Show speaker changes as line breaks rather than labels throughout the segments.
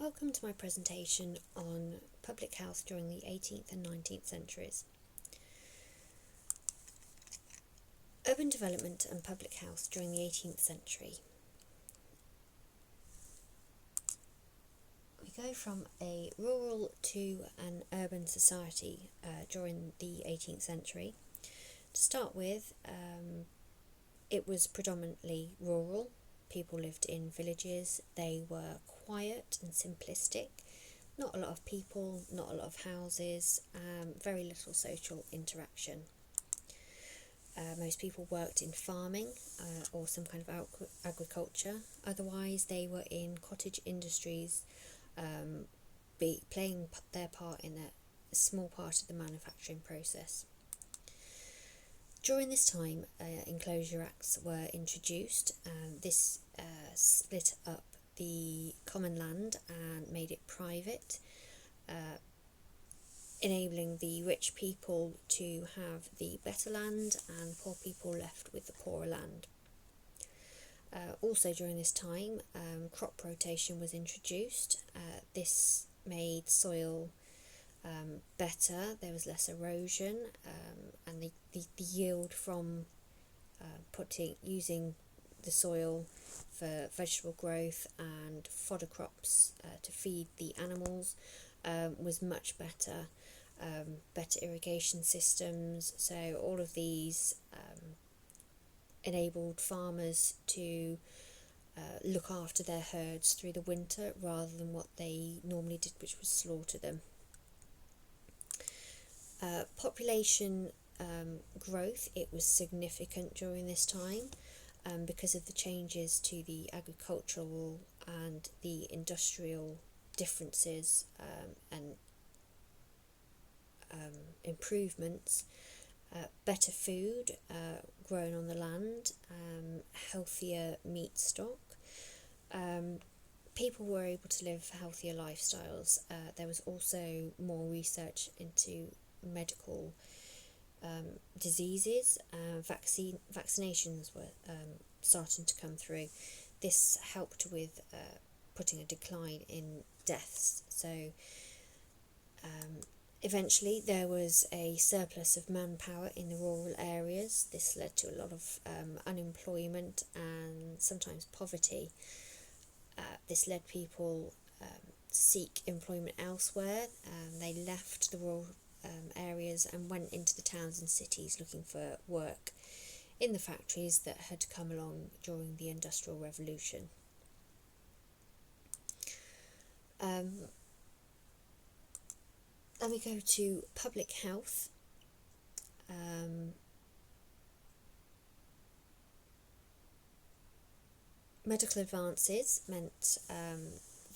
Welcome to my presentation on public health during the 18th and 19th centuries. Urban development and public health during the 18th century. We go from a rural to an urban society during the 18th century. To start with, it was predominantly rural. People lived in villages. They were quiet and simplistic. Not a lot of people, not a lot of houses, very little social interaction. Most people worked in farming or some kind of agriculture. Otherwise, they were in cottage industries, playing their part in a small part of the manufacturing process. During this time, Enclosure Acts were introduced. This split up the common land and made it private, enabling the rich people to have the better land and poor people left with the poorer land. Also during this time, crop rotation was introduced. This made soil better. There was less erosion, and the yield from using the soil for vegetable growth and fodder crops to feed the animals was much better. Better irrigation systems, so all of these enabled farmers to look after their herds through the winter rather than what they normally did, which was slaughter them. Population growth, it was significant during this time because of the changes to the agricultural and the industrial differences and improvements. Better food grown on the land, healthier meat stock. People were able to live healthier lifestyles. There was also more research into medical diseases. Vaccinations were starting to come through. This helped with putting a decline in deaths. So eventually there was a surplus of manpower in the rural areas. This led to a lot of unemployment and sometimes poverty. This led people to seek employment elsewhere. They left the rural areas and went into the towns and cities looking for work in the factories that had come along during the Industrial Revolution. Then we go to public health. Medical advances meant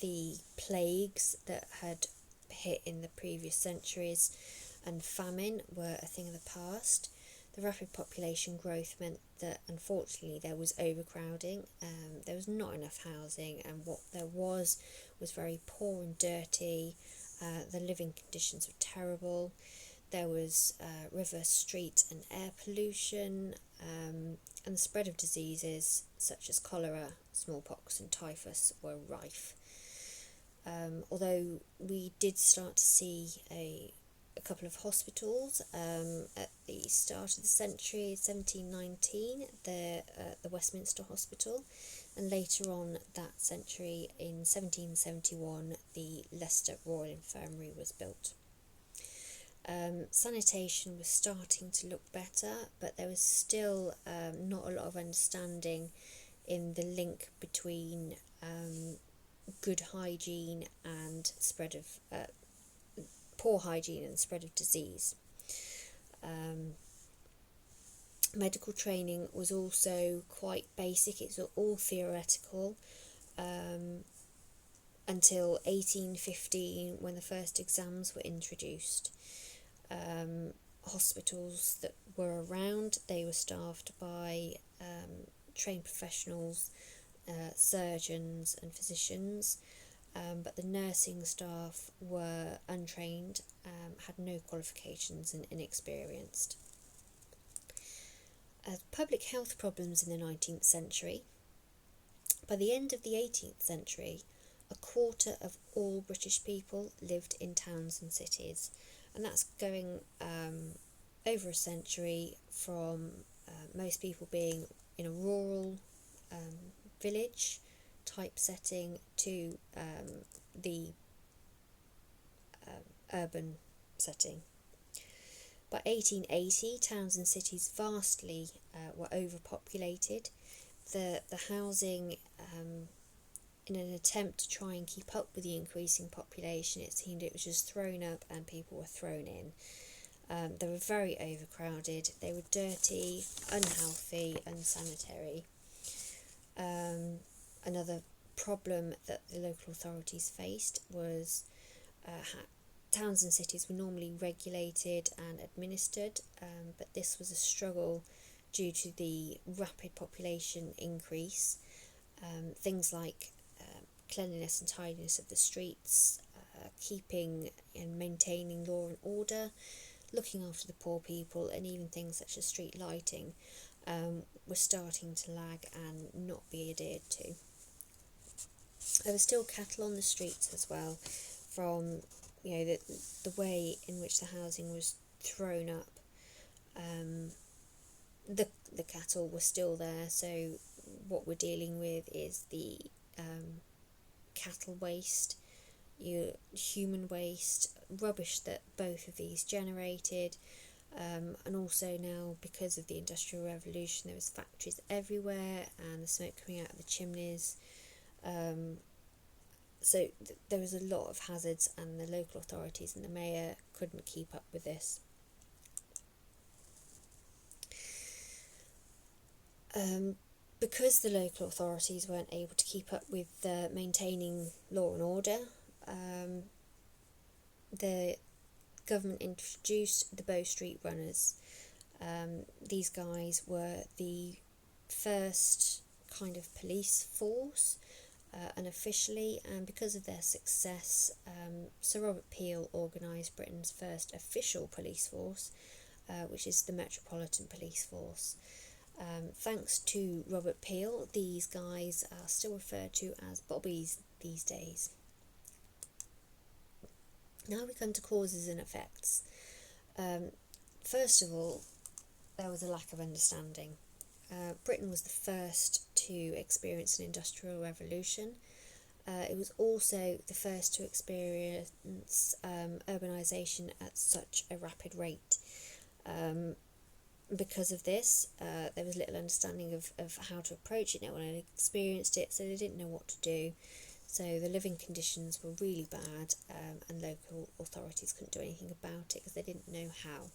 the plagues that had hit in the previous centuries and famine were a thing of the past. The rapid population growth meant that unfortunately there was overcrowding. There was not enough housing, and what there was very poor and dirty. The living conditions were terrible. There was river, street and air pollution, and the spread of diseases such as cholera, smallpox and typhus were rife. Although we did start to see a couple of hospitals at the start of the century, 1719, the Westminster Hospital, and later on that century, in 1771, the Leicester Royal Infirmary was built. Sanitation was starting to look better, but there was still not a lot of understanding in the link between good hygiene and spread of poor hygiene and spread of disease. Medical training was also quite basic. It was all theoretical until 1815, when the first exams were introduced. Hospitals that were around, they were staffed by trained professionals, surgeons and physicians, but the nursing staff were untrained, had no qualifications and inexperienced. Public health problems in the 19th century. By the end of the 18th century, a quarter of all British people lived in towns and cities, and that's going over a century from most people being in a rural village type setting to the urban setting. By 1880, towns and cities vastly were overpopulated. The housing, in an attempt to try and keep up with the increasing population, it seemed it was just thrown up and people were thrown in. They were very overcrowded, they were dirty, unhealthy, unsanitary. Another problem that the local authorities faced was towns and cities were normally regulated and administered, but this was a struggle due to the rapid population increase. Things like cleanliness and tidiness of the streets, keeping and maintaining law and order, looking after the poor people, and even things such as street lighting were starting to lag and not be adhered to. There were still cattle on the streets as well, from the way in which the housing was thrown up. The cattle were still there, so what we're dealing with is the cattle waste, human waste, rubbish that both of these generated, and also now, because of the Industrial Revolution, there was factories everywhere and the smoke coming out of the chimneys. So there was a lot of hazards, and the local authorities and the mayor couldn't keep up with this. Because the local authorities weren't able to keep up with maintaining law and order, the government introduced the Bow Street Runners. These guys were the first kind of police force, unofficially, and because of their success, Sir Robert Peel organised Britain's first official police force, which is the Metropolitan Police Force. Thanks to Robert Peel, these guys are still referred to as bobbies these days. Now we come to causes and effects. First of all, there was a lack of understanding. Britain was the first to experience an industrial revolution. It was also the first to experience urbanisation at such a rapid rate. Because of this, there was little understanding of how to approach it. No one had experienced it, so they didn't know what to do. So the living conditions were really bad, and local authorities couldn't do anything about it because they didn't know how.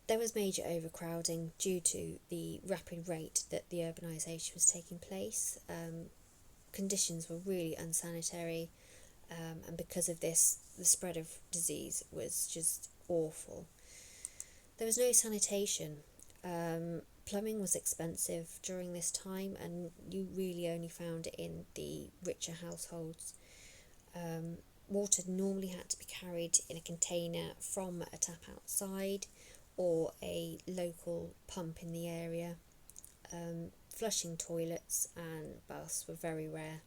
There was major overcrowding due to the rapid rate that the urbanisation was taking place. Conditions were really unsanitary, and because of this, the spread of disease was just awful. There was no sanitation. Plumbing was expensive during this time, and you really only found it in the richer households. Water normally had to be carried in a container from a tap outside or a local pump in the area. Flushing toilets and baths were very rare.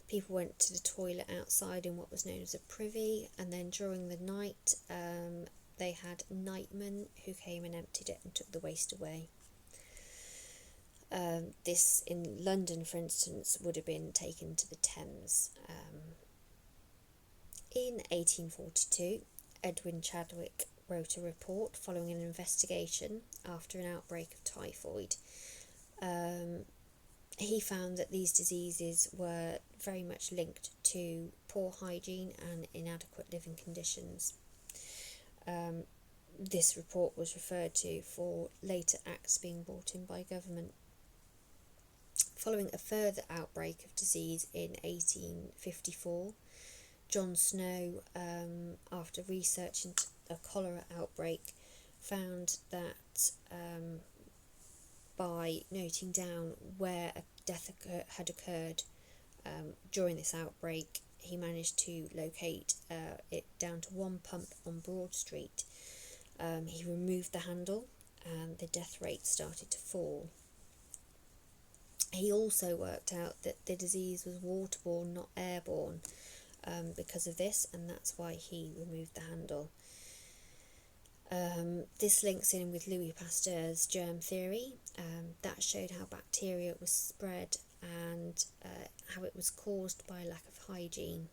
People went to the toilet outside in what was known as a privy, and then during the night they had nightmen who came and emptied it and took the waste away. This, in London for instance, would have been taken to the Thames. In 1842, Edwin Chadwick wrote a report following an investigation after an outbreak of typhoid. He found that these diseases were very much linked to poor hygiene and inadequate living conditions. This report was referred to for later acts being brought in by government. Following a further outbreak of disease in 1854, John Snow, after research into a cholera outbreak, found that by noting down where a death had occurred during this outbreak, he managed to locate it down to one pump on Broad Street. He removed the handle and the death rate started to fall. He also worked out that the disease was waterborne, not airborne, because of this, and that's why he removed the handle. This links in with Louis Pasteur's germ theory. That showed how bacteria was spread and how it was caused by lack of hygiene.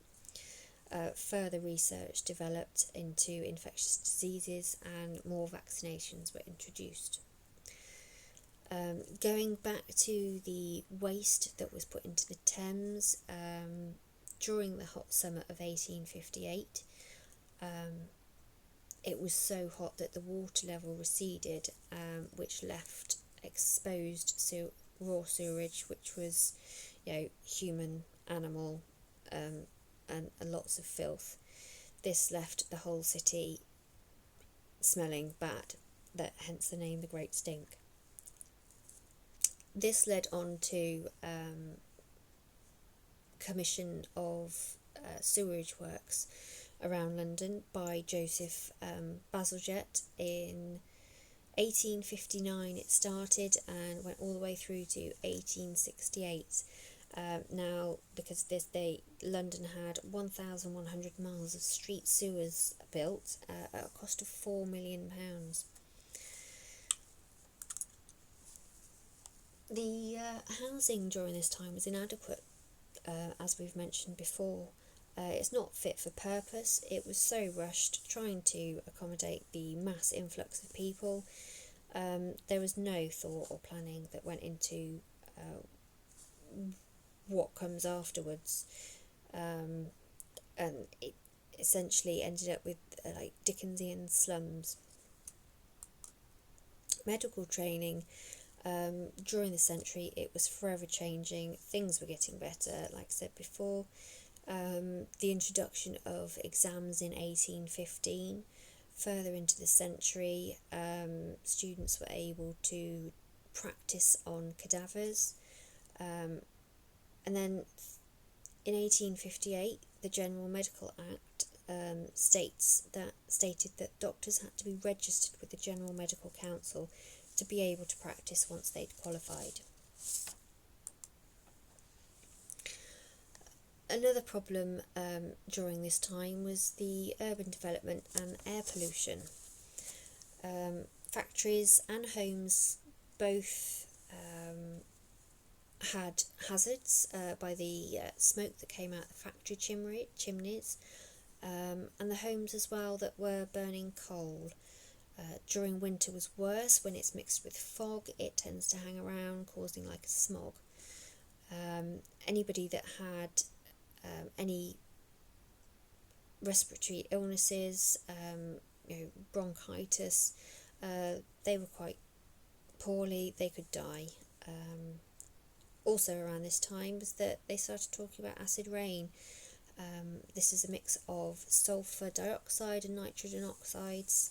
Further research developed into infectious diseases and more vaccinations were introduced. Going back to the waste that was put into the Thames during the hot summer of 1858, it was so hot that the water level receded, which left exposed raw sewerage, which was, human, animal, and lots of filth. This left the whole city smelling bad, hence the name the Great Stink. This led on to commission of sewerage works around London by Joseph Bazalgette. In 1859 it started and went all the way through to 1868. Now, because London had 1,100 miles of street sewers built at a cost of £4 million. The housing during this time was inadequate, as we've mentioned before. It's not fit for purpose. It was so rushed, trying to accommodate the mass influx of people. There was no thought or planning that went into what comes afterwards, and it essentially ended up with like Dickensian slums. Medical training. During the century, it was forever changing. Things were getting better, like I said before. The introduction of exams in 1815. Further into the century, students were able to practice on cadavers. And then in 1858, the General Medical Act stated that doctors had to be registered with the General Medical Council to be able to practice once they'd qualified. Another problem during this time was the urban development and air pollution. Factories and homes both had hazards by the smoke that came out of the factory chimneys, and the homes as well that were burning coal. During winter was worse. When it's mixed with fog, it tends to hang around, causing like a smog. Anybody that had any respiratory illnesses, bronchitis, they were quite poorly, they could die. Also around this time was that they started talking about acid rain. This is a mix of sulfur dioxide and nitrogen oxides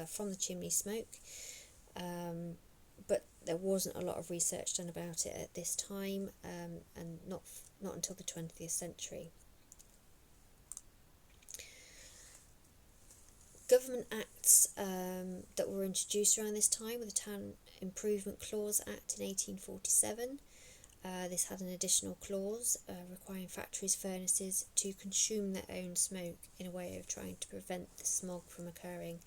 from the chimney smoke, but there wasn't a lot of research done about it at this time, and not until the 20th century. Government acts that were introduced around this time were the Town Improvement Clause Act in 1847. This had an additional clause requiring factories' furnaces to consume their own smoke in a way of trying to prevent the smog from occurring.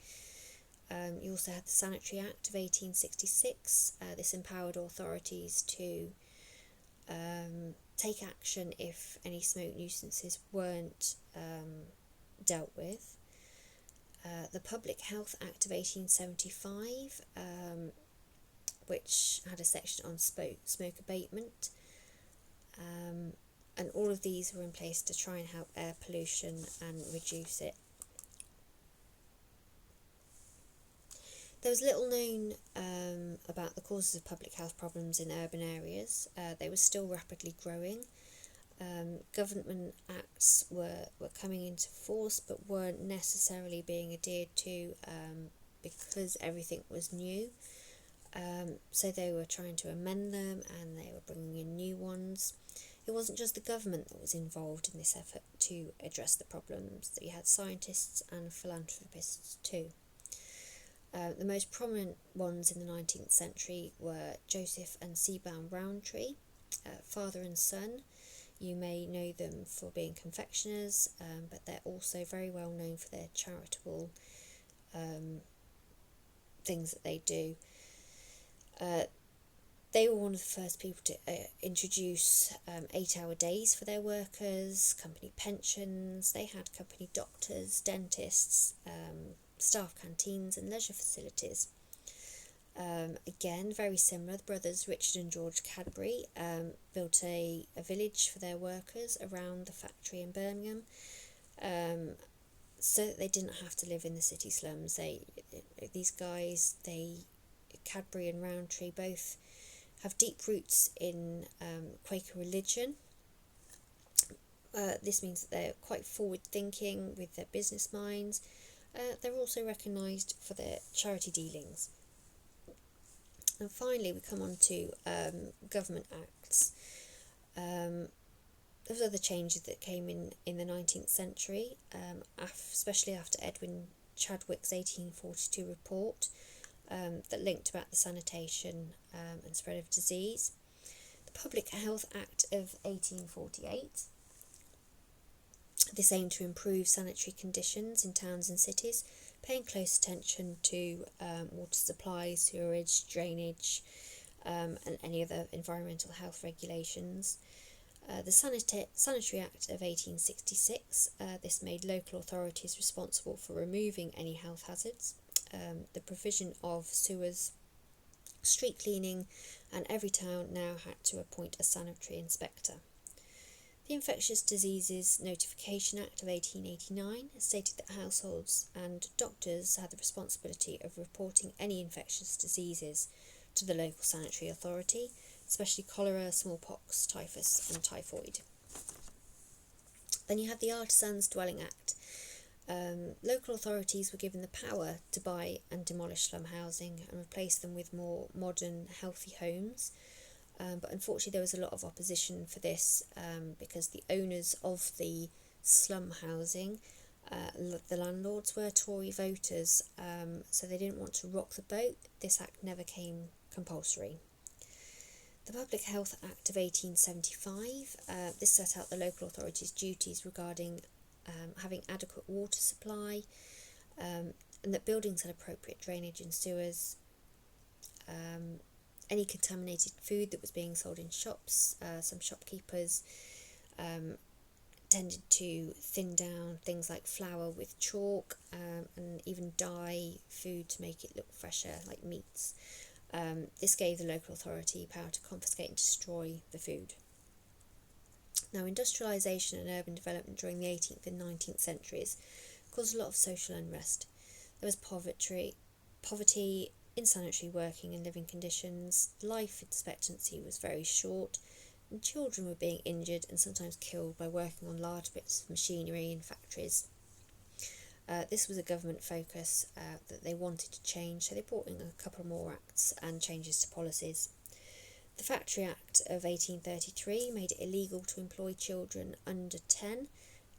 You also had the Sanitary Act of 1866. This empowered authorities to take action if any smoke nuisances weren't dealt with. The Public Health Act of 1875, which had a section on smoke abatement, and all of these were in place to try and help air pollution and reduce it. There was little known about the causes of public health problems in urban areas. They were still rapidly growing. Government acts were coming into force but weren't necessarily being adhered to because everything was new. So they were trying to amend them and they were bringing in new ones. It wasn't just the government that was involved in this effort to address the problems, that you had scientists and philanthropists too. The most prominent ones in the 19th century were Joseph and Seabound Rowntree. father and son. You may know them for being confectioners, but they're also very well known for their charitable things that they do. They were one of the first people to introduce 8-hour days for their workers, company pensions. They had company doctors, dentists, staff canteens and leisure facilities. Again, very similar, the brothers Richard and George Cadbury built a village for their workers around the factory in Birmingham, so that they didn't have to live in the city slums. These guys, Cadbury and Rowntree, both have deep roots in Quaker religion. This means that they're quite forward-thinking with their business minds. They're also recognised for their charity dealings. And finally, we come on to government acts. There was other changes that came in the 19th century, especially after Edwin Chadwick's 1842 report that linked about the sanitation and spread of disease. The Public Health Act of 1848. This aimed to improve sanitary conditions in towns and cities, paying close attention to water supply, sewerage, drainage, and any other environmental health regulations. The Sanitary Act of 1866, this made local authorities responsible for removing any health hazards. The provision of sewers, street cleaning, and every town now had to appoint a sanitary inspector. The Infectious Diseases Notification Act of 1889 stated that households and doctors had the responsibility of reporting any infectious diseases to the local sanitary authority, especially cholera, smallpox, typhus and typhoid. Then you have the Artisans' Dwelling Act. Local authorities were given the power to buy and demolish slum housing and replace them with more modern, healthy homes. But unfortunately there was a lot of opposition for this because the owners of the slum housing, the landlords, were Tory voters, so they didn't want to rock the boat. This act never came compulsory. The Public Health Act of 1875, this set out the local authorities' duties regarding having adequate water supply, and that buildings had appropriate drainage and sewers. Any contaminated food that was being sold in shops, some shopkeepers tended to thin down things like flour with chalk, and even dye food to make it look fresher, like meats. This gave the local authority power to confiscate and destroy the food. Now, industrialisation and urban development during the 18th and 19th centuries caused a lot of social unrest. There was poverty, insanitary working and living conditions, life expectancy was very short, and children were being injured and sometimes killed by working on large bits of machinery in factories. This was a government focus that they wanted to change, so they brought in a couple more acts and changes to policies. The Factory Act of 1833 made it illegal to employ children under 10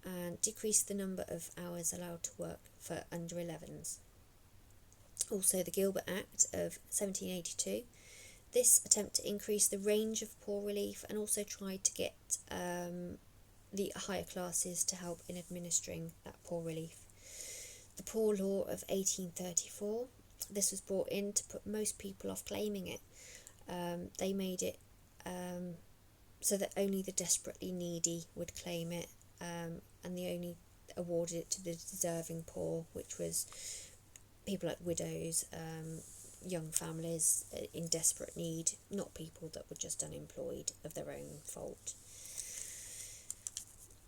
and decreased the number of hours allowed to work for under 11s. Also, the Gilbert Act of 1782. This attempt to increase the range of poor relief and also tried to get the higher classes to help in administering that poor relief. The Poor Law of 1834. This was brought in to put most people off claiming it. They made it so that only the desperately needy would claim it, and they only awarded it to the deserving poor, which was people like widows, young families in desperate need, not people that were just unemployed of their own fault.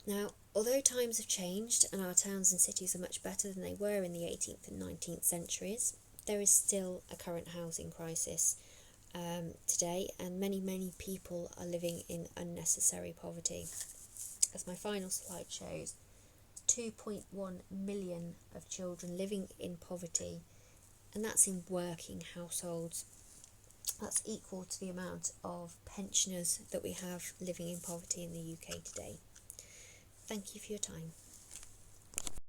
Now, although times have changed and our towns and cities are much better than they were in the 18th and 19th centuries, there is still a current housing crisis today, and many people are living in unnecessary poverty. As my final slide shows, 2.1 million of children living in poverty, and that's in working households. That's equal to the amount of pensioners that we have living in poverty in the UK today. Thank you for your time.